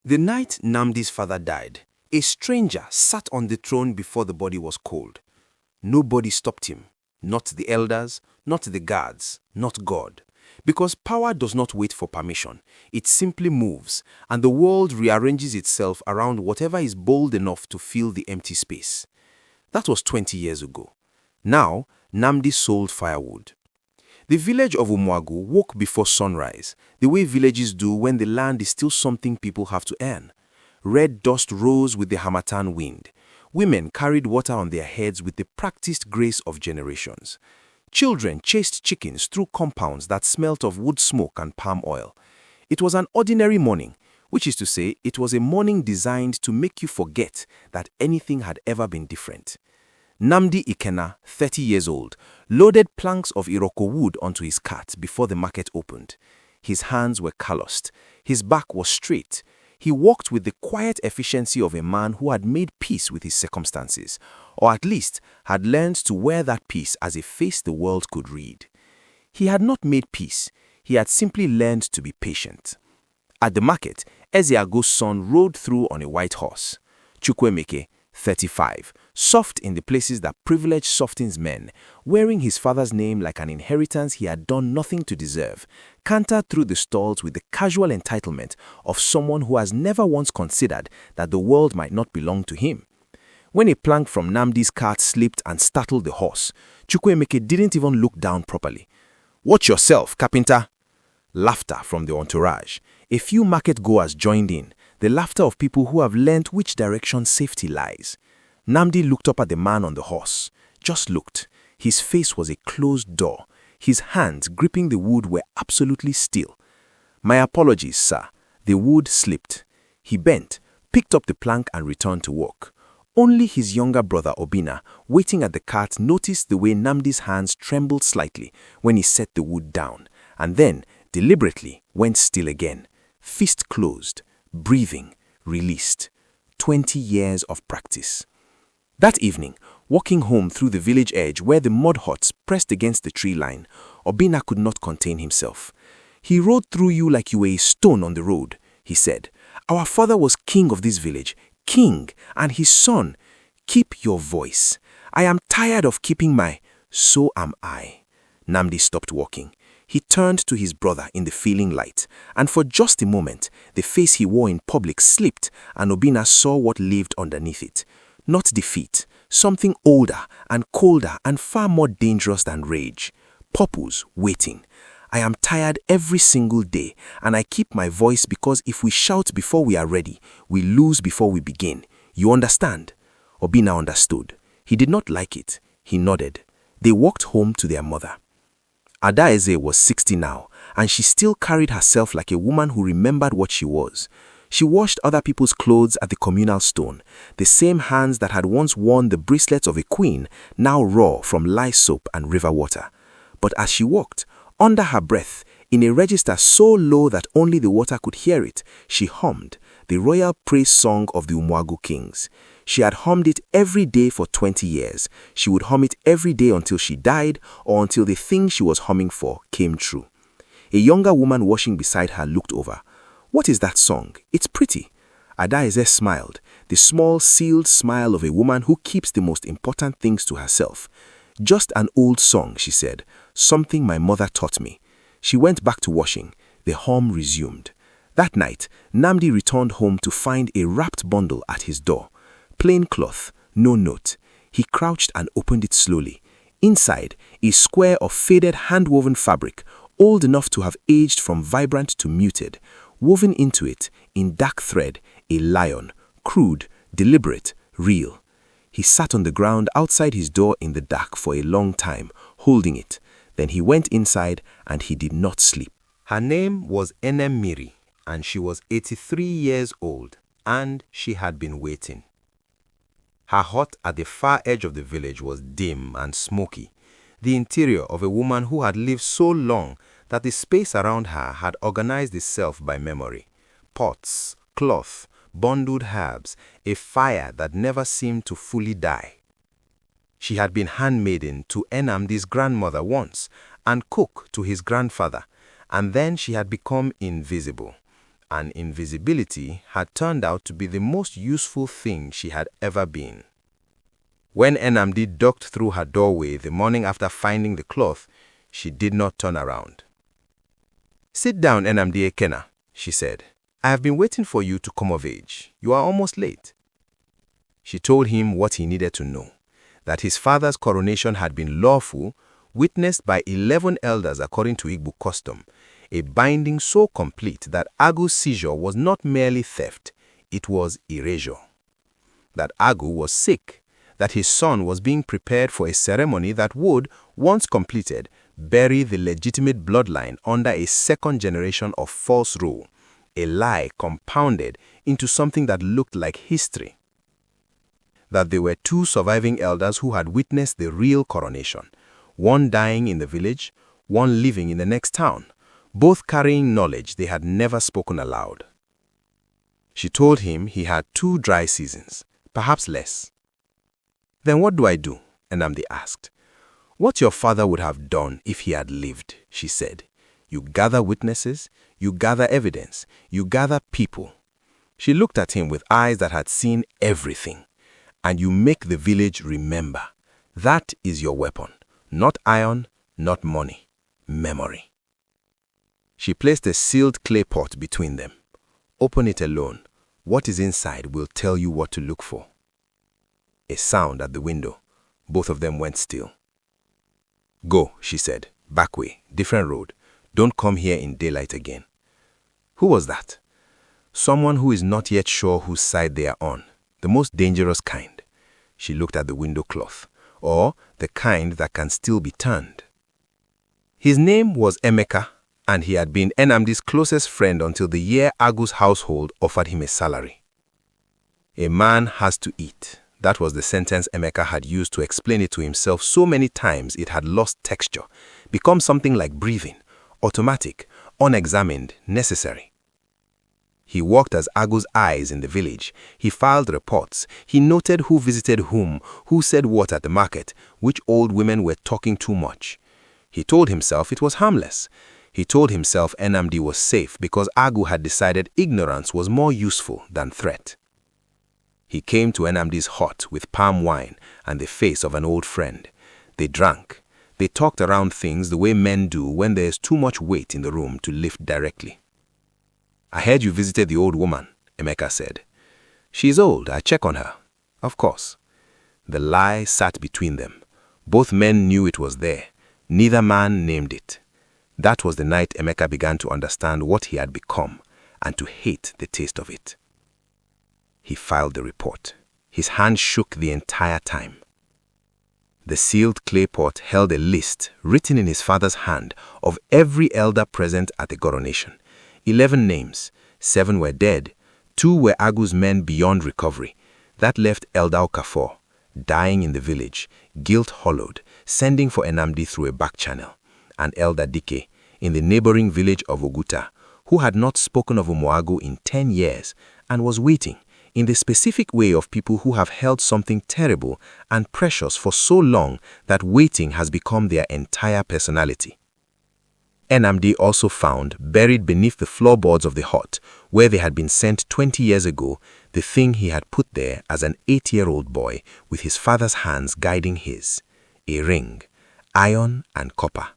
The night Nnamdi's father died, a stranger sat on the throne before the body was cold. Nobody stopped him, not the elders, not the guards, not God. Because power does not wait for permission, it simply moves, and the world rearranges itself around whatever is bold enough to fill the empty space. That was 20 years ago. Now, Nnamdi sold firewood. The village of Umuagu woke before sunrise, the way villages do when the land is still something people have to earn. Red dust rose with the harmattan wind. Women carried water on their heads with the practiced grace of generations. Children chased chickens through compounds that smelt of wood smoke and palm oil. It was an ordinary morning, which is to say, it was a morning designed to make you forget that anything had ever been different. Nnamdi Ikena, 30 years old, loaded planks of Iroko wood onto his cart before the market opened. His hands were calloused. His back was straight. He walked with the quiet efficiency of a man who had made peace with his circumstances, or at least had learned to wear that peace as a face the world could read. He had not made peace. He had simply learned to be patient. At the market, Eze Agu's son rode through on a white horse. Chukwuemeke, 35, soft in the places that privilege softens men, wearing his father's name like an inheritance he had done nothing to deserve, cantered through the stalls with the casual entitlement of someone who has never once considered that the world might not belong to him. When a plank from Nnamdi's cart slipped and startled the horse, Chukwuemeke didn't even look down properly. "Watch yourself, carpenter!" Laughter from the entourage. A few market-goers joined in, the laughter of people who have learned which direction safety lies. Nnamdi looked up at the man on the horse. Just looked. His face was a closed door. His hands gripping the wood were absolutely still. "My apologies, sir." The wood slipped. He bent, picked up the plank and returned to work. Only his younger brother Obinna, waiting at the cart, noticed the way Nnamdi's hands trembled slightly when he set the wood down, and then, deliberately, went still again. Fist closed, breathing, released. 20 years of practice. That evening, walking home through the village edge where the mud huts pressed against the tree line, Obinna could not contain himself. "He rode through you like you were a stone on the road," he said. "Our father was king of this village, king, and his son. Keep your voice. I am tired of keeping my, so am I." Nnamdi stopped walking. He turned to his brother in the feeling light, and for just a moment, the face he wore in public slipped, and Obinna saw what lived underneath it. Not defeat, something older and colder and far more dangerous than rage. Purpose waiting. "I am tired every single day, and I keep my voice because if we shout before we are ready, we lose before we begin. You understand?" Obinna understood. He did not like it. He nodded. They walked home to their mother. Ada Eze was 60 now, and she still carried herself like a woman who remembered what she was. She washed other people's clothes at the communal stone. The same hands that had once worn the bracelets of a queen now raw from lye soap and river water. But as she walked, under her breath, in a register so low that only the water could hear it, she hummed the royal praise song of the Umuagu kings. She had hummed it every day for 20 years. She would hum it every day until she died or until the thing she was humming for came true. A younger woman washing beside her looked over. "What is that song? It's pretty." Ada Eze smiled, the small sealed smile of a woman who keeps the most important things to herself. "Just an old song," she said, "something my mother taught me." She went back to washing. The hum resumed. That night, Nnamdi returned home to find a wrapped bundle at his door. Plain cloth, no note. He crouched and opened it slowly. Inside, a square of faded hand-woven fabric, old enough to have aged from vibrant to muted. Woven into it, in dark thread, a lion, crude, deliberate, real. He sat on the ground outside his door in the dark for a long time, holding it. Then he went inside and he did not sleep. Her name was Nnamdi, and she was 83 years old, and she had been waiting. Her hut at the far edge of the village was dim and smoky, the interior of a woman who had lived so long that the space around her had organized itself by memory. Pots, cloth, bundled herbs, a fire that never seemed to fully die. She had been handmaiden to Nnamdi's grandmother once, and cook to his grandfather, and then she had become invisible. and invisibility had turned out to be the most useful thing she had ever been. When Nnamdi ducked through her doorway the morning after finding the cloth, she did not turn around. "Sit down, Nnamdi Ekena," she said. "I have been waiting for you to come of age. You are almost late." She told him what he needed to know, that his father's coronation had been lawful, witnessed by 11 elders according to Igbo custom, a binding so complete that Agu's seizure was not merely theft, it was erasure. That Agu was sick, that his son was being prepared for a ceremony that would, once completed, bury the legitimate bloodline under a second generation of false rule, a lie compounded into something that looked like history. That there were 2 surviving elders who had witnessed the real coronation, one dying in the village, one living in the next town, both carrying knowledge they had never spoken aloud. She told him he had 2 dry seasons, perhaps less. "Then what do I do?" Nnamdi asked. "What your father would have done if he had lived," she said. "You gather witnesses, you gather evidence, you gather people." She looked at him with eyes that had seen everything. "And you make the village remember. That is your weapon. Not iron, not money. Memory." She placed a sealed clay pot between them. "Open it alone. What is inside will tell you what to look for." A sound at the window. Both of them went still. "Go," she said. "Back way, different road. Don't come here in daylight again." Who was that? Someone who is not yet sure whose side they are on. The most dangerous kind. She looked at the window cloth. Or the kind that can still be turned. His name was Emeka, and he had been Nnamdi's closest friend until the year Agu's household offered him a salary. A man has to eat. That was the sentence Emeka had used to explain it to himself so many times it had lost texture, become something like breathing, automatic, unexamined, necessary. He walked as Agu's eyes in the village. He filed reports. He noted who visited whom, who said what at the market, which old women were talking too much. He told himself it was harmless. He told himself Nnamdi was safe because Agu had decided ignorance was more useful than threat. He came to Nnamdi's hut with palm wine and the face of an old friend. They drank. They talked around things the way men do when there is too much weight in the room to lift directly. "I heard you visited the old woman," Emeka said. "She's old. I check on her." "Of course." The lie sat between them. Both men knew it was there. Neither man named it. That was the night Emeka began to understand what he had become and to hate the taste of it. He filed the report. His hand shook the entire time. The sealed clay pot held a list, written in his father's hand, of every elder present at the coronation. 11 names. 7 were dead. 2 were Agu's men beyond recovery. That left Elder Okafor, dying in the village, guilt-hollowed, sending for Nnamdi through a back channel. And Elder Dike, in the neighboring village of Oguta, who had not spoken of Umuagu in 10 years and was waiting, in the specific way of people who have held something terrible and precious for so long that waiting has become their entire personality. Nnamdi also found, buried beneath the floorboards of the hut, where they had been sent 20 years ago, the thing he had put there as an 8-year-old boy with his father's hands guiding his. A ring, iron and copper,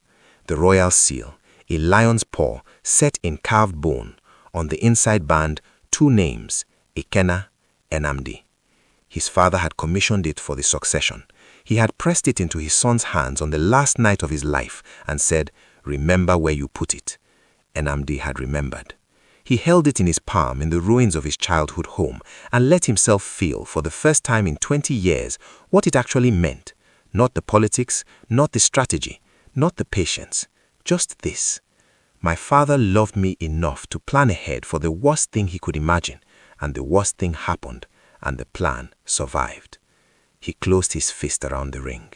the royal seal, a lion's paw set in carved bone, on the inside band 2 names, Ekena, Nnamdi. His father had commissioned it for the succession. He had pressed it into his son's hands on the last night of his life and said, "Remember where you put it." Nnamdi had remembered. He held it in his palm in the ruins of his childhood home and let himself feel for the first time in 20 years what it actually meant. Not the politics, not the strategy, not the patience, just this. My father loved me enough to plan ahead for the worst thing he could imagine, and the worst thing happened, and the plan survived. He closed his fist around the ring.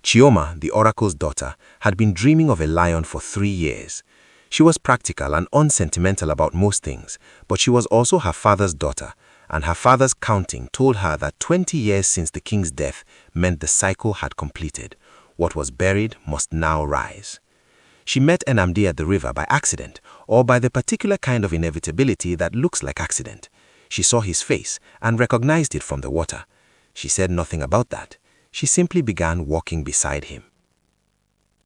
Chioma, the oracle's daughter, had been dreaming of a lion for 3 years. She was practical and unsentimental about most things, but she was also her father's daughter, and her father's counting told her that 20 years since the king's death meant the cycle had completed. What was buried must now rise. She met Nnamdi at the river by accident, or by the particular kind of inevitability that looks like accident. She saw his face and recognized it from the water. She said nothing about that. She simply began walking beside him.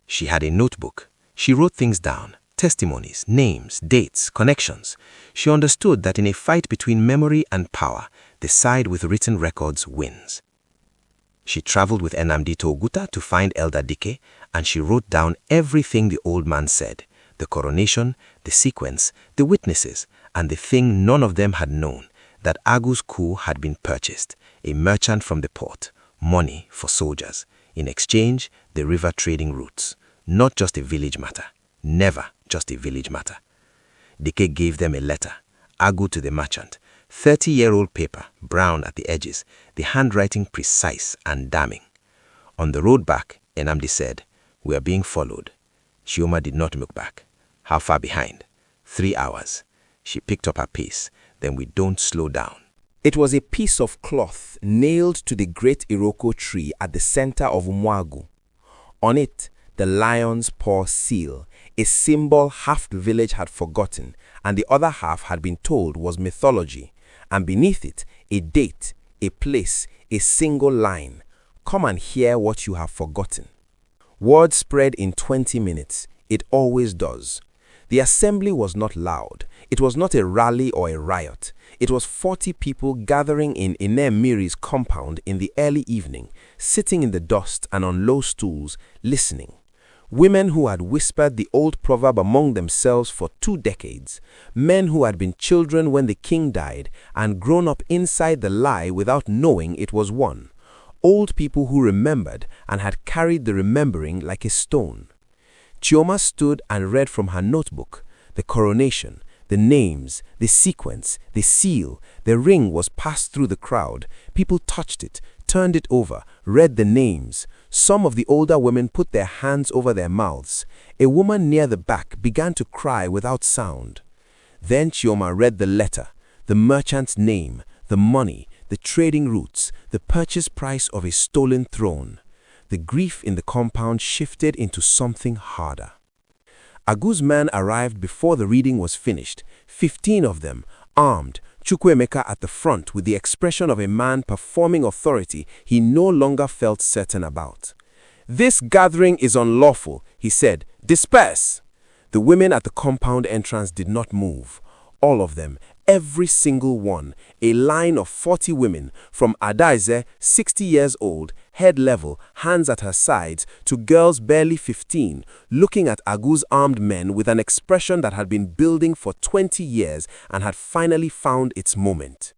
She had a notebook. She wrote things down, testimonies, names, dates, connections. She understood that in a fight between memory and power, the side with written records wins. She traveled with Nnamdi to Oguta to find Elder Dike, and she wrote down everything the old man said, the coronation, the sequence, the witnesses, and the thing none of them had known, that Agu's coup had been purchased, a merchant from the port, money for soldiers. In exchange, the river trading routes. Not just a village matter. Never just a village matter. Dike gave them a letter, Agu to the merchant, 30-year-old paper, brown at the edges, the handwriting precise and damning. On the road back, Nnamdi said, "We are being followed." Chioma did not look back. How far behind? 3 hours. She picked up her pace. Then we don't slow down. It was a piece of cloth nailed to the great Iroko tree at the center of Umuagu. On it, the lion's paw seal, a symbol half the village had forgotten and the other half had been told was mythology, and beneath it, a date, a place, a single line. Come and hear what you have forgotten. Word spread in 20 minutes. It always does. The assembly was not loud. It was not a rally or a riot. It was 40 people gathering in Nnamdi's compound in the early evening, sitting in the dust and on low stools, listening. Women who had whispered the old proverb among themselves for 2 decades. Men who had been children when the king died and grown up inside the lie without knowing it was one. Old people who remembered and had carried the remembering like a stone. Chioma stood and read from her notebook. The coronation, the names, the sequence, the seal, the ring was passed through the crowd. People touched it, turned it over, read the names. Some of the older women put their hands over their mouths. A woman near the back began to cry without sound. Then Chioma read the letter, the merchant's name, the money, the trading routes, the purchase price of a stolen throne. The grief in the compound shifted into something harder. Agu's men arrived before the reading was finished, 15 of them, armed, Chukwuemeka at the front with the expression of a man performing authority he no longer felt certain about. "This gathering is unlawful," he said. "Disperse!" The women at the compound entrance did not move. All of them, every single one, a line of 40 women, from Eze, 60 years old, head level, hands at her sides, to girls barely 15, looking at Agu's armed men with an expression that had been building for 20 years and had finally found its moment.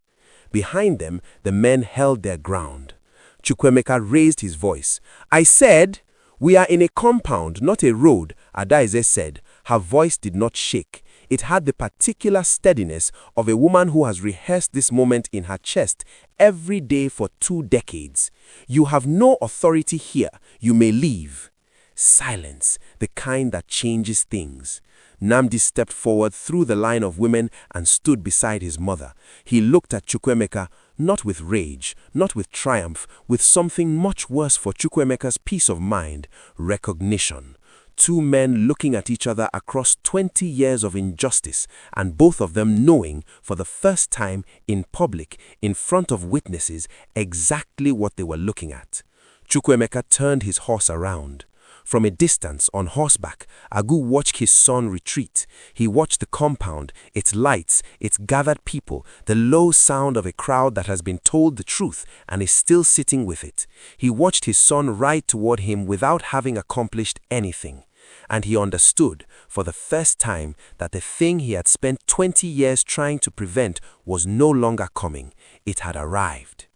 Behind them, the men held their ground. Chukwuemeka raised his voice. "I said, we are in a compound, not a road," Eze said. Her voice did not shake. It had the particular steadiness of a woman who has rehearsed this moment in her chest every day for 2 decades. "You have no authority here. You may leave." Silence, the kind that changes things. Nnamdi stepped forward through the line of women and stood beside his mother. He looked at Chukwuemeka, not with rage, not with triumph, with something much worse for Chukwuemeka's peace of mind, recognition. 2 men looking at each other across 20 years of injustice, and both of them knowing, for the first time in public, in front of witnesses, exactly what they were looking at. Chukwuemeka turned his horse around. From a distance, on horseback, Agu watched his son retreat. He watched the compound, its lights, its gathered people, the low sound of a crowd that has been told the truth and is still sitting with it. He watched his son ride toward him without having accomplished anything. And he understood, for the first time, that the thing he had spent 20 years trying to prevent was no longer coming. It had arrived.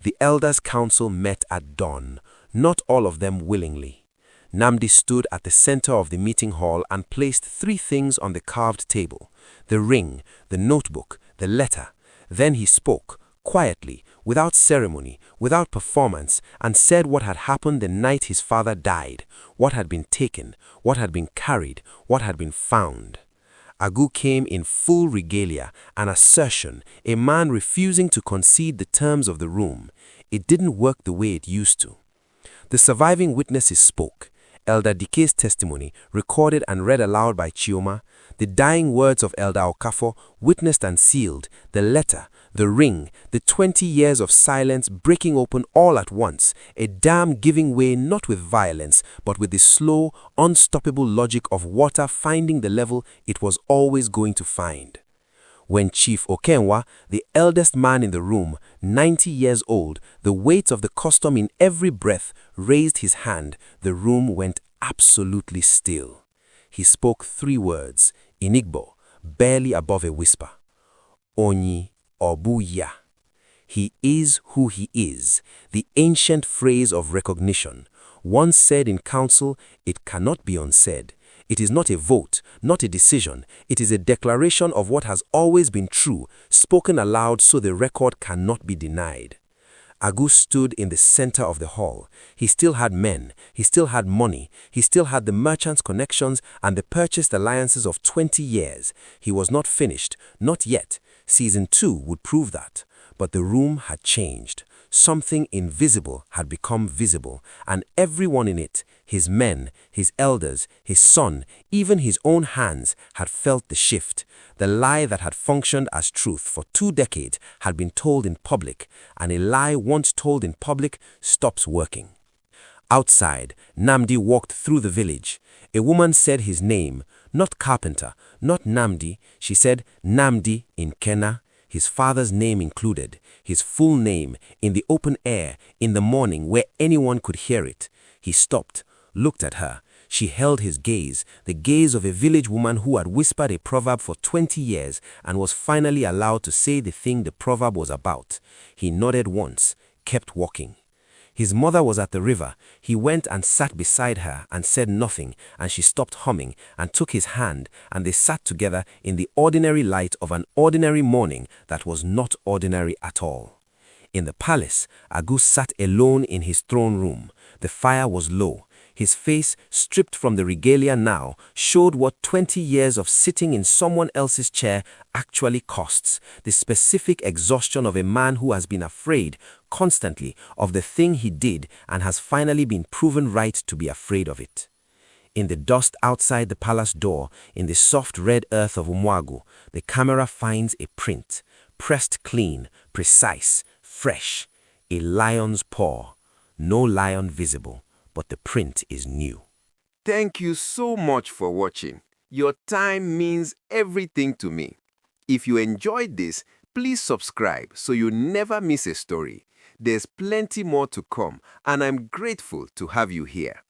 The elders' council met at dawn, not all of them willingly. Nnamdi stood at the center of the meeting hall and placed 3 things on the carved table: the ring, the notebook, the letter. Then he spoke, quietly, without ceremony, without performance, and said what had happened the night his father died, what had been taken, what had been carried, what had been found. Agu came in full regalia, an assertion, a man refusing to concede the terms of the room. It didn't work the way it used to. The surviving witnesses spoke. Elder Dike's testimony, recorded and read aloud by Chioma, the dying words of Elder Okafor, witnessed and sealed, the letter, the ring, the 20 years of silence breaking open all at once, a dam giving way not with violence, but with the slow, unstoppable logic of water finding the level it was always going to find. When Chief Okenwa, the eldest man in the room, 90 years old, the weight of the custom in every breath, raised his hand, the room went absolutely still. He spoke 3 words, in Igbo, barely above a whisper. Onyi Obuya. He is who he is, the ancient phrase of recognition. Once said in council, it cannot be unsaid. It is not a vote, not a decision. It is a declaration of what has always been true, spoken aloud so the record cannot be denied. Agu stood in the center of the hall. He still had men, he still had money, he still had the merchants' connections and the purchased alliances of 20 years. He was not finished, not yet. Season 2 would prove that. But the room had changed. Something invisible had become visible, and everyone in it, his men, his elders, his son, even his own hands, had felt the shift. The lie that had functioned as truth for 2 decades had been told in public, and a lie once told in public stops working. Outside, Nnamdi walked through the village. A woman said his name, not Carpenter, not Nnamdi. She said Nnamdi in Kena, his father's name included, his full name, in the open air, in the morning where anyone could hear it. He stopped, looked at her. She held his gaze, the gaze of a village woman who had whispered a proverb for 20 years and was finally allowed to say the thing the proverb was about. He nodded once, kept walking. His mother was at the river. He went and sat beside her and said nothing, and she stopped humming and took his hand, and they sat together in the ordinary light of an ordinary morning that was not ordinary at all. In the palace, Agu sat alone in his throne room. The fire was low. His face, stripped from the regalia now, showed what 20 years of sitting in someone else's chair actually costs, the specific exhaustion of a man who has been afraid constantly of the thing he did and has finally been proven right to be afraid of it. In the dust outside the palace door, in the soft red earth of Umuagu, the camera finds a print, pressed clean, precise, fresh, a lion's paw, no lion visible. But the print is new. Thank you so much for watching. Your time means everything to me. If you enjoyed this, please subscribe so you never miss a story. There's plenty more to come, and I'm grateful to have you here.